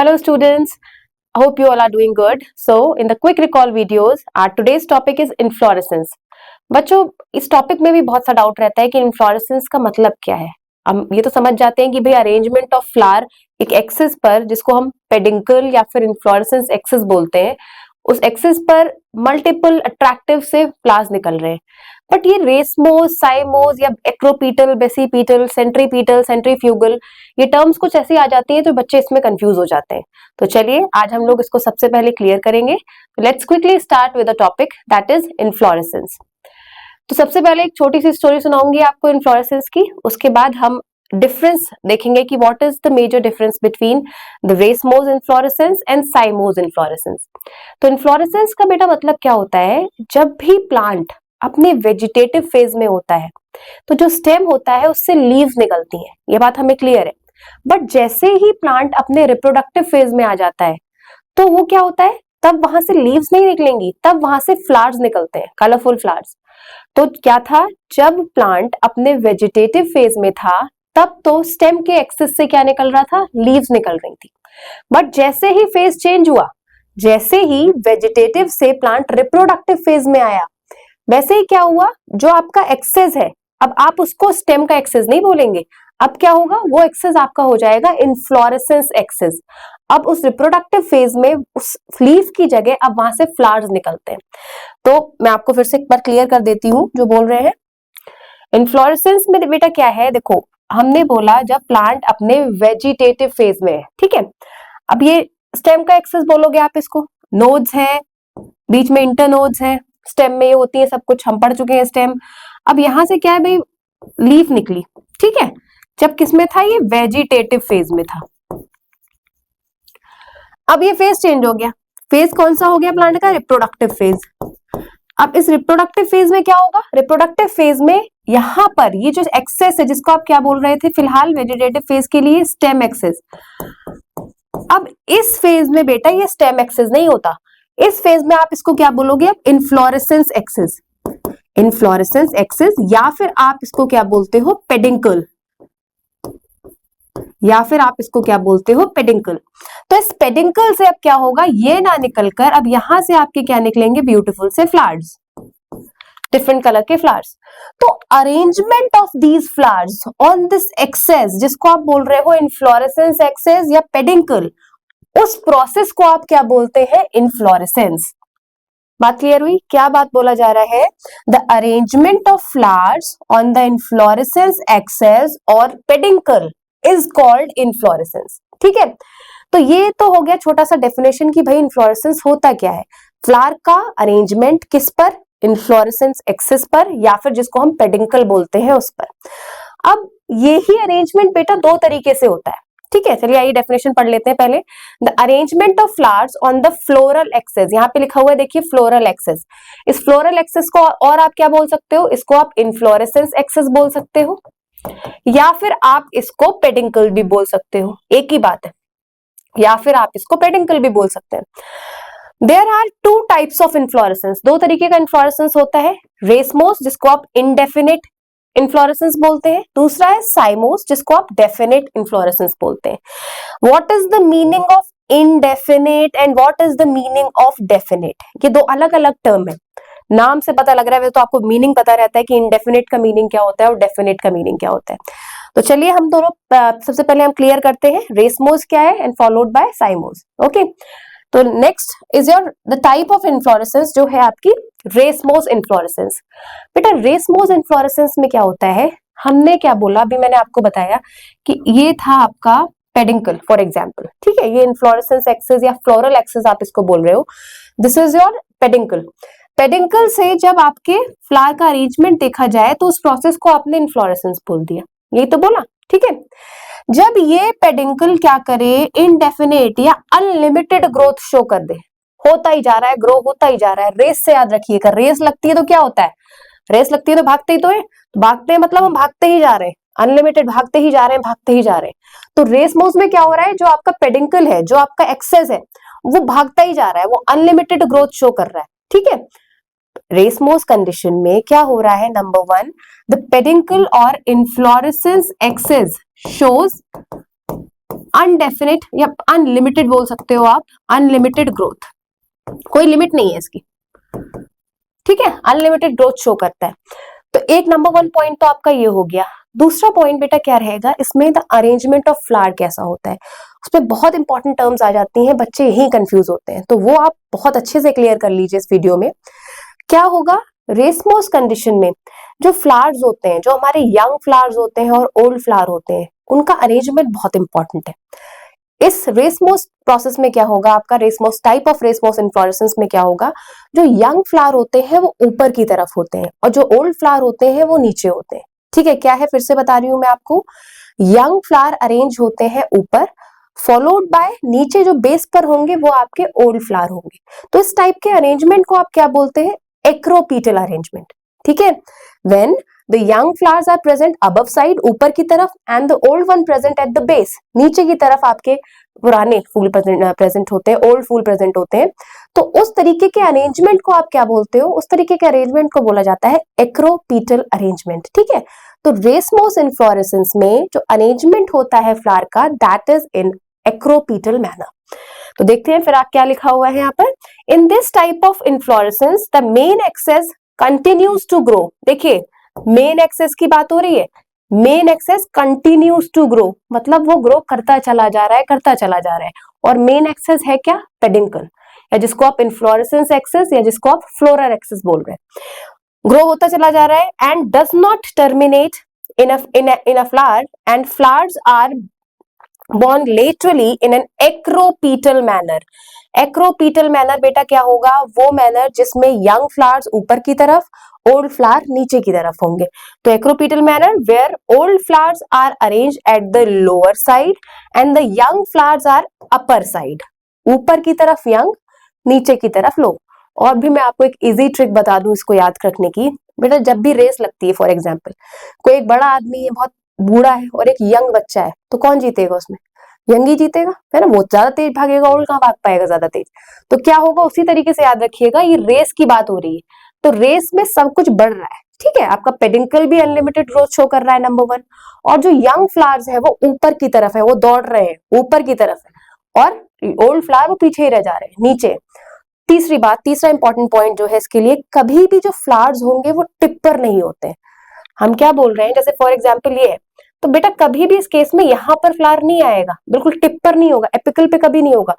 Hello students, I hope you all are doing good. So in the quick recall videos, our today's topic is inflorescence. बच्चों इस topic में भी बहुत सा doubt रहता है कि इन्फ्लोरेसेंस का मतलब क्या है। हम ये तो समझ जाते हैं कि भाई अरेंजमेंट ऑफ फ्लावर एक एक्सिस पर, जिसको हम पेडिंकल या फिर इन्फ्लोरेसेंस एक्सिस बोलते हैं, उस एक्सिस पर मल्टीपल अट्रैक्टिव से फ्लावर्स निकल रहे हैं। बट ये रेसमोस, साइमोस या एक्रोपीटल, बेसीपीटल, सेंट्रीपीटल, सेंट्रीफ्यूगल, ये टर्म्स कुछ ऐसी आ जाती हैं तो बच्चे इसमें कंफ्यूज हो जाते हैं। तो चलिए आज हम लोग इसको सबसे पहले क्लियर करेंगे। Let's quickly start with the topic that is inflorescence. तो सबसे पहले एक छोटी सी स्टोरी सुनाऊंगी आपको इन्फ्लोरेसेंस की, उसके बाद हम डिफरेंस देखेंगे कि what is the major difference between the racemose inflorescence and cymose inflorescence. तो इन्फ्लोरेसेंस का बेटा मतलब क्या होता है, जब भी प्लांट अपने वेजिटेटिव फेज में होता है तो जो स्टेम होता है उससे लीव्स निकलती हैं, ये बात हमें क्लियर है। बट जैसे ही प्लांट अपने रिप्रोडक्टिव फेज में आ जाता है तो वो क्या होता है, तब वहां से लीव्स नहीं निकलेंगी, तब वहां से फ्लावर्स निकलते हैं, कलरफुल फ्लावर्स। तो क्या था, जब प्लांट अपने वेजिटेटिव फेज में था तब तो स्टेम के एक्सिस से क्या निकल रहा था, लीव्स निकल रही थी। बट जैसे ही फेज चेंज हुआ, जैसे ही वेजिटेटिव से प्लांट रिप्रोडक्टिव फेज में आया, वैसे ही क्या हुआ, जो आपका एक्सेस है, अब आप उसको स्टेम का एक्सेस नहीं बोलेंगे, अब क्या होगा, वो एक्सेस आपका हो जाएगा इन्फ्लोरेसेंस एक्सेस। अब उस रिप्रोडक्टिव फेज में उस लीफ की जगह अब वहां से फ्लावर्स निकलते हैं। तो मैं आपको फिर से एक बार क्लियर कर देती हूँ जो बोल रहे हैं। इन्फ्लोरेसेंस में बेटा क्या है, देखो हमने बोला जब प्लांट अपने वेजिटेटिव फेज में है, ठीक है। अब ये स्टेम का एक्सेस बोलोगे आप इसको, नोड्स है, बीच में इंटरनोड्स है, स्टेम में ये होती है, सब कुछ हम पढ़ चुके हैं स्टेम। अब यहां से क्या है भाई, लीफ निकली, ठीक है। जब किसमें था, ये वेजिटेटिव फेज में था। अब ये फेज चेंज हो गया, फेज कौन सा हो गया प्लांट का, रिप्रोडक्टिव फेज। अब इस रिप्रोडक्टिव फेज में क्या होगा, रिप्रोडक्टिव फेज में यहां पर ये जो एक्सेस है, जिसको आप क्या बोल रहे थे फिलहाल वेजिटेटिव फेज के लिए, स्टेम एक्सेस। अब इस फेज में बेटा ये स्टेम एक्सेस नहीं होता, इस फेज में आप इसको क्या बोलोगे, अब इन्फ्लोरेसेंस एक्सेस, इन्फ्लोरेसेंस एक्सेस, या फिर आप इसको क्या बोलते हो, पेडिंकल, या फिर आप इसको क्या बोलते हो, पेडिंकल। तो इस पेडिंकल से अब क्या होगा, ये ना निकलकर अब यहां से आपके क्या निकलेंगे, ब्यूटीफुल से फ्लावर्स, डिफरेंट कलर के फ्लावर्स। तो arrangement of these flowers on this axis, जिसको आप बोल रहे हो इन्फ्लोरेसेंस एक्सेस या पेडिंकल, उस प्रोसेस को आप क्या बोलते हैं, इन्फ्लोरेसेंस। बात क्लियर हुई, क्या बात बोला जा रहा है, the arrangement of flowers on the inflorescence axis और पेडिंकल इज कॉल्ड इन्फ्लोरेसेंस, ठीक है। तो ये तो हो गया छोटा सा डेफिनेशन कि भाई इन्फ्लोरेसेंस होता क्या है, फ्लावर का अरेंजमेंट किस पर, इन्फ्लोरेसेंस एक्सिस पर, या फिर जिसको हम पेडिंकल बोलते हैं उस पर। अब ये ही अरेंजमेंट बेटा दो तरीके से होता है, ठीक है। चलिए आइए डेफिनेशन पढ़ लेते हैं पहले। The arrangement of flowers on the floral axis, यहाँ पे लिखा हुआ है देखिए फ्लोरल एक्सेस। इस फ्लोरल एक्सेस को और आप क्या बोल सकते हो, इसको आप इन्फ्लोरेसेंस एक्सेस बोल सकते हो, या फिर आप इसको पेडिंकल भी बोल सकते हो, एक ही बात है, या फिर आप इसको पेडिंकल भी बोल सकते हैं। There are two types of inflorescence, दो तरीके का इन्फ्लोरेसेंस होता है, रेसमोस जिसको आप इनडेफिनिट इन्फ्लोरेसेंस बोलते हैं, दूसरा है साइमोस जिसको आप डेफिनिट इन्फ्लोरेसेंस बोलते हैं। What is the meaning of indefinite and what is the meaning of definite, ये दो अलग अलग टर्म है, नाम से पता लग रहा है तो आपको मीनिंग पता रहता है कि इनडेफिनिट का मीनिंग क्या होता है और डेफिनिट का मीनिंग क्या होता है। तो चलिए हम दोनों सबसे पहले हम क्लियर करते हैं, रेसमोस क्या है and followed by cymose, okay. तो next is your the type of inflorescence, जो है आपकी रेसमोस इन्फ्लोरेसेंस। बेटा रेसमोस इन्फ्लोरेसेंस में क्या होता है, हमने क्या बोला, अभी मैंने आपको बताया कि ये था आपका पेडिंकल फॉर एग्जाम्पल, ठीक है, ये इन्फ्लोरेसेंस एक्सेस या फ्लोरल एक्सेस आप इसको बोल रहे हो, दिस इज योर पेडिंकल। पेडिंकल से जब आपके फ्लावर का अरेंजमेंट देखा जाए तो उस प्रोसेस को आपने इन्फ्लोरेसेंस बोल दिया, यही तो बोला, ठीक है। जब ये पेडिंकल क्या करे, इनडेफिनेट या अनलिमिटेड ग्रोथ शो कर दे, होता ही जा रहा है, ग्रो होता ही जा रहा है, रेस से याद रखिएगा, रेस लगती है तो क्या होता है, रेस लगती है तो भागते ही तो है, तो भागते हैं मतलब हम भागते ही जा रहे हैं, अनलिमिटेड भागते ही जा रहे हैं, भागते ही जा रहे हैं। तो रेस मोड में क्या हो रहा है, जो आपका पेडिंकल है, जो आपका एक्सेस है, वो भागता ही जा रहा है, वो अनलिमिटेड ग्रोथ शो कर रहा है, ठीक है। रेसमोस कंडीशन में क्या हो रहा है, नंबर वन, द पेडिंकल और इन्फ्लोरेसेंस एक्सेस शोज अनडेफिनिट या अनलिमिटेड बोल सकते हो आप, अनलिमिटेड ग्रोथ, कोई लिमिट नहीं है इसकी, ठीक है, अनलिमिटेड ग्रोथ शो करता है। तो एक नंबर 1 पॉइंट तो आपका ये हो गया। दूसरा पॉइंट बेटा क्या रहेगा, इसमें द अरेंजमेंट ऑफ फ्लावर कैसा होता है, उसमें बहुत इंपॉर्टेंट टर्म्स आ जाती हैं, बच्चे यही कंफ्यूज होते हैं, तो वो आप बहुत अच्छे से क्लियर कर लीजिए इस वीडियो में। क्या होगा, रेसमोस कंडीशन में जो फ्लावर्स होते हैं, जो हमारे यंग फ्लावर्स होते हैं और ओल्ड फ्लावर होते हैं, उनका अरेंजमेंट बहुत इंपॉर्टेंट है। इस रेसमोस प्रोसेस में क्या होगा आपका, racemose type of racemose inflorescence में क्या होगा, जो यंग फ्लावर होते हैं वो ऊपर की तरफ होते हैं और जो ओल्ड फ्लावर होते हैं वो नीचे होते हैं। ठीक है, क्या है फिर से बता रही हूं मैं आपको, यंग फ्लावर अरेंज होते हैं ऊपर, फॉलोड बाय नीचे जो बेस पर होंगे वो आपके ओल्ड फ्लावर होंगे। तो इस टाइप के अरेंजमेंट को आप क्या बोलते हैं, एक्रोपीटल अरेंजमेंट। ठीक है, when the young flowers are present above side ऊपर की तरफ and the old one present at the base नीचे की तरफ आपके पुराने फूल प्रेजेंट होते हैं, ओल्ड फूल प्रेजेंट होते हैं। तो उस तरीके के अरेंजमेंट को आप क्या बोलते हो, उस तरीके के अरेंजमेंट को बोला जाता है एक्रोपीटल अरेंजमेंट। ठीक है, तो रेसमोस इन्फ्लोरेसेंस में जो अरेंजमेंट होता है फ्लावर का, दैट इज इन एक्रोपीटल मैनर। तो देखते हैं फिर आप क्या लिखा हुआ है यहाँ पर, in this type of inflorescence the main axis continues to grow. देखिए मेन एक्सेस की बात हो रही है, main axis continues to grow, मतलब वो ग्रो करता चला जा रहा है, करता चला जा रहा है। और मेन एक्सेस है क्या, पेडिंकल, या जिसको आप इन्फ्लोरेसेंस एक्सेस या जिसको आप फ्लोरल एक्सेस बोल रहे हैं, ग्रो होता चला जा रहा है and does not terminate in a flower and flowers are born laterally in an acropetal manner। Acropetal manner बेटा क्या होगा, वो मैनर जिसमें यंग फ्लावर्स ऊपर की तरफ, ओल्ड फ्लावर नीचे की तरफ होंगे। तो acropetal manner where old flowers are arrange at the lower side and the young flowers are upper side, ऊपर की तरफ यंग, नीचे की तरफ लो। और भी मैं आपको एक इजी ट्रिक बता दूं इसको याद रखने की, बेटा जब भी रेस लगती है, फॉर एग्जाम्पल कोई एक बड़ा आदमी है, बहुत बूढ़ा है और एक यंग बच्चा है, तो कौन जीतेगा उसमें, यंग ही जीतेगा, है ना, वो ज्यादा तेज भागेगा, ओल्ड कहाँ भाग पाएगा ज्यादा तेज। तो क्या होगा, उसी तरीके से याद रखिएगा, ये रेस की बात हो रही है, तो रेस में सब कुछ बढ़ रहा है। ठीक है, आपका पेडिंकल भी अनलिमिटेड ग्रोथ शो कर रहा है नंबर 1, और जो यंग फ्लावर्स है वो ऊपर की तरफ है, वो दौड़ रहे हैं ऊपर की तरफ है, और ओल्ड फ्लावर वो पीछे ही रह जा रहे हैं नीचे। तीसरी बात, तीसरा इंपॉर्टेंट पॉइंट जो है इसके लिए, कभी भी जो फ्लावर्स होंगे वो टिप पर नहीं होते हैं। हम क्या बोल रहे हैं, जैसे फॉर एग्जाम्पल ये है, तो बेटा कभी भी इस केस में यहां पर फ्लावर नहीं आएगा, बिल्कुल टिप पर नहीं होगा, एपिकल पे कभी नहीं होगा।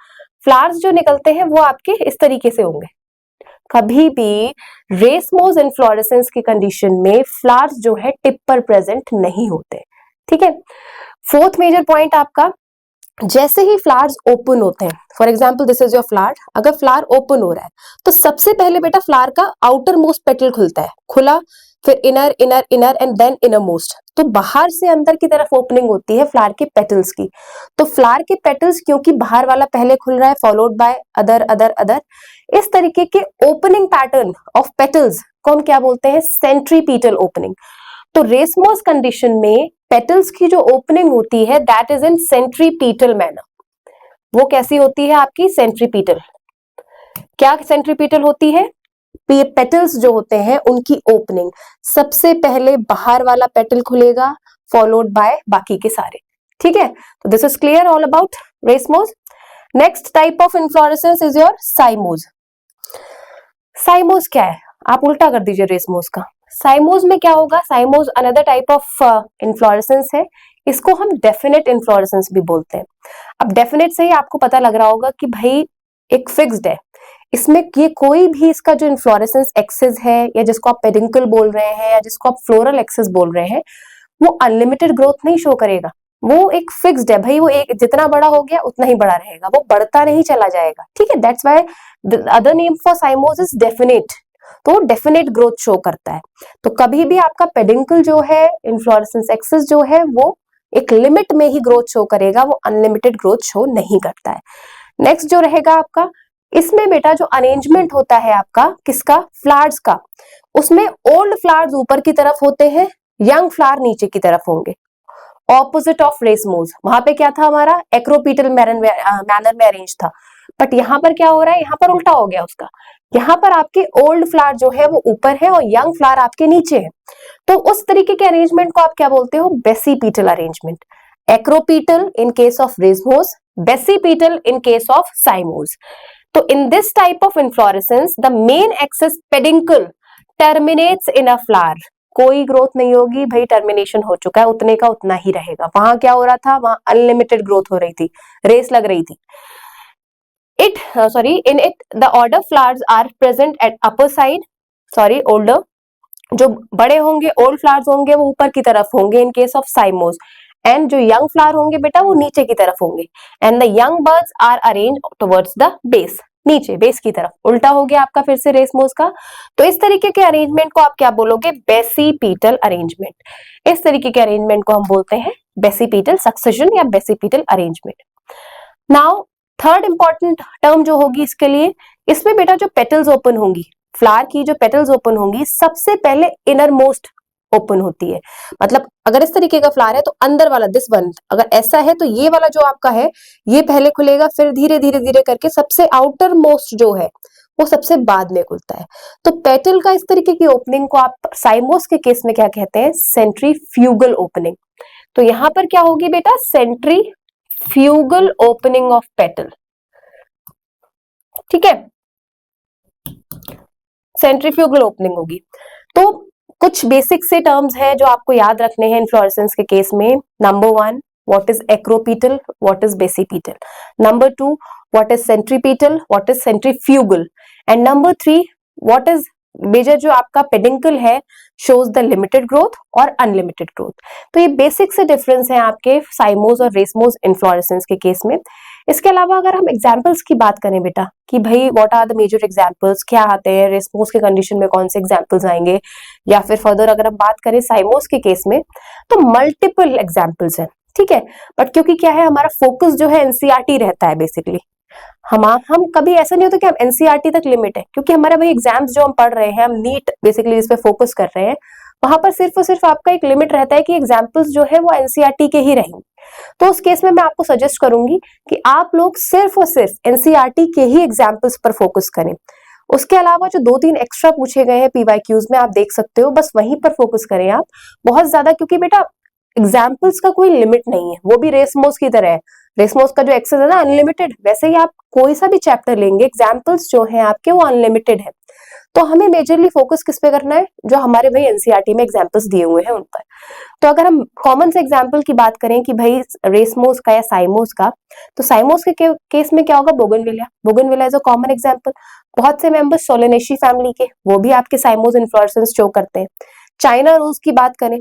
फ्लावर्स जो निकलते हैं वो आपके इस तरीके से होंगे। कभी भी रेसमोस इन्फ्लोरेसेंस की कंडीशन में फ्लावर्स जो है टिप पर प्रेजेंट नहीं होते। ठीक है, फोर्थ मेजर पॉइंट आपका, जैसे ही फ्लावर्स ओपन होते हैं, for example this is your flower, अगर फ्लावर ओपन हो रहा है तो सबसे पहले बेटा फ्लावर का आउटर मोस्ट पेटल खुलता है, खुला, फिर inner inner inner and then innermost. तो बाहर से अंदर की तरफ ओपनिंग होती है फ्लावर के पेटल्स की। तो फ्लावर के पेटल्स क्योंकि बाहर वाला पहले खुल रहा है, followed by other other other, इस तरीके के ओपनिंग पैटर्न ऑफ पेटल्स को हम क्या बोलते हैं, सेंट्रीपीटल ओपनिंग। तो रेसमोस कंडीशन में पेटल्स की जो ओपनिंग होती है that is in centripetal manner. वो कैसी होती है आपकी, सेंट्रीपीटल। क्या सेंट्रीपीटल होती है, पेटल्स जो होते हैं उनकी ओपनिंग, सबसे पहले बाहर वाला पेटल खुलेगा, फॉलोड बाय बाकी के सारे। ठीक है, तो this is clear all about racemose. Next type of inflorescence is your साइमोस। साइमोस क्या है, आप उल्टा कर दीजिए रेसमोस का। साइमोस में क्या होगा, साइमोस अनदर टाइप ऑफ इन्फ्लोरेसेंस है, इसको हम डेफिनेट इन्फ्लोरेसेंस भी बोलते हैं। अब डेफिनेट से ही आपको पता लग रहा होगा कि भाई एक फिक्स्ड है, इसमें ये कोई भी इसका जो इन्फ्लोरेसेंस एक्सेस है, या जिसको आप पेडिंकल बोल रहे हैं या जिसको आप फ्लोरल एक्सेस बोल रहे हैं, वो अनलिमिटेड ग्रोथ नहीं शो करेगा, वो एक फिक्स्ड है भाई, वो एक जितना बड़ा हो गया उतना ही बड़ा रहेगा, वो बढ़ता नहीं चला जाएगा। ठीक है, that's why the other name for साइमोस is definite, तो डेफिनेट ग्रोथ शो करता है। तो कभी भी आपका पेडिंकल जो है, इन्फ्लोरेसेंस एक्सेस जो है, वो एक लिमिट में ही ग्रोथ शो करेगा, वो अनलिमिटेड ग्रोथ शो नहीं करता है। नेक्स्ट जो रहेगा आपका, इसमें बेटा जो अरेंजमेंट होता है आपका किसका, फ्लावर्स का, उसमें ओल्ड फ्लावर्स ऊपर की तरफ होते हैं, यंग फ्लावर नीचे की तरफ होंगे, ऑपोजिट ऑफ रेसमोस। वहां पे क्या था हमारा, एक्रोपीटल मैनर में अरेंज था, बट यहाँ पर क्या हो रहा है, यहाँ पर उल्टा हो गया उसका। यहाँ पर आपके ओल्ड फ्लावर जो है वो ऊपर है और यंग फ्लावर आपके नीचे है। तो उस तरीके के अरेंजमेंट को आप क्या बोलते हो, basipetal arrangement. Acropetal in case of racemose, basipetal in case of cymose. तो in this type of inflorescence the main axis peduncle terminates in a flower. कोई ग्रोथ नहीं होगी भाई, टर्मिनेशन हो चुका है, उतने का उतना ही रहेगा। वहां क्या हो रहा था, वहां अनलिमिटेड ग्रोथ हो रही थी, रेस लग रही थी। In it the order flowers are present at upper side, older, जो बड़े होंगे ओल्ड फ्लावर्स होंगे वो ऊपर की तरफ होंगे in case of cymose, and जो यंग फ्लावर होंगे बेटा वो नीचे की तरफ होंगे, and the young birds are arrange towards the base, नीचे बेस की तरफ। उल्टा हो गया आपका फिर से रेसमोस का। तो इस तरीके के अरेंजमेंट को आप क्या बोलोगे, बेसिपीटल अरेंजमेंट। इस तरीके के अरेंजमेंट को हम बोलते हैं बेसिपीटल सक्सेशन या basipetal arrangement. Now third important term जो होगी इसके लिए, इसमें बेटा जो पेटल्स ओपन होंगी, फ्लावर की जो पेटल्स ओपन होंगी सबसे पहले इनर मोस्ट ओपन होती है। मतलब अगर इस तरीके का फ्लावर है तो अंदर वाला दिस वन, अगर ऐसा है तो ये वाला जो आपका है ये पहले खुलेगा, फिर धीरे धीरे धीरे करके सबसे आउटर मोस्ट जो है वो सबसे बाद में खुलता है। तो पेटल का इस तरीके की ओपनिंग को आप साइमोस के केस में क्या कहते हैं, सेंट्रीफ्यूगल ओपनिंग। तो यहां पर क्या होगी बेटा, सेंट्रीफ्यूगल ओपनिंग ऑफ पेटल, ठीक है, सेंट्रीफ्यूगल ओपनिंग होगी। तो कुछ बेसिक से टर्म्स हैं जो आपको याद रखने हैं इन्फ्लोरेसेंस के केस में। Number 1, what is acropetal, what is basipetal. Number 2, what is centripetal, what is centrifugal. And number 3, what is major जो आपका पेडिंकल है शोज द लिमिटेड ग्रोथ और अनलिमिटेड ग्रोथ। तो ये बेसिक से डिफरेंस है आपके साइमोस और रेसमोस इन्फ्लोरेसेंस के केस में। इसके अलावा अगर हम एग्जाम्पल्स की बात करें बेटा कि भाई what are the major examples, क्या आते हैं रेसमोस के कंडीशन में, कौन से एग्जाम्पल्स आएंगे, या फिर फर्दर अगर हम बात करें साइमोस के केस में तो मल्टीपल एग्जाम्पल्स हैं, ठीक है। बट क्योंकि क्या है हमारा फोकस जो है एनसीईआरटी रहता है बेसिकली, हम कभी ऐसा नहीं होता कि हम एनसीईआरटी तक लिमिट है, क्योंकि हमारा भाई एग्जाम्स जो हम पढ़ रहे हैं, हम नीट बेसिकली जिस पे फोकस कर रहे हैं, वहां पर सिर्फ और सिर्फ आपका एक लिमिट रहता है कि एग्जाम्पल्स जो है वो एनसीईआरटी के ही रहेंगे। तो उस केस में मैं आपको सजेस्ट करूंगी कि आप लोग सिर्फ और सिर्फ एनसीईआरटी के ही एग्जाम्पल्स पर फोकस करें। उसके अलावा जो 2-3 एक्स्ट्रा पूछे गए हैं पीवाईक्यूज में आप देख सकते हो, बस वहीं पर फोकस करें आप बहुत ज्यादा, क्योंकि बेटा एग्जाम्पल्स का कोई लिमिट नहीं है, वो भी रेसमोस की तरह है। रेसमोस का जो एक्सेस है ना अनलिमिटेड, वैसे ही आप कोई सा भी चैप्टर लेंगे एग्जाम्पल्स जो हैं आपके वो अनलिमिटेड है। तो हमें मेजरली फोकस किस पे करना है, जो हमारे भाई एनसीईआरटी में एग्जाम्पल्स दिए हुए हैं उन पर। तो अगर हम कॉमन से एग्जाम्पल की बात करें कि भाई रेसमोस का या साइमोस का, तो साइमोस के केस में क्या होगा, bougainvillea. Bougainvillea is a common example. बहुत से मेंबर्स सोलेनेशी फैमिली के, वो भी आपके साइमोस इन्फ्लोरेसेंस शो करते हैं। चाइना रोज की बात करें,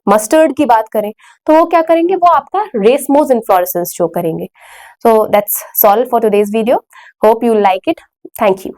मस्टर्ड की बात करें, तो वो क्या करेंगे, वो आपका रेसमोस इन्फ्लोरेसेंस शो करेंगे। So that's all for today's video, hope you like it, thank you.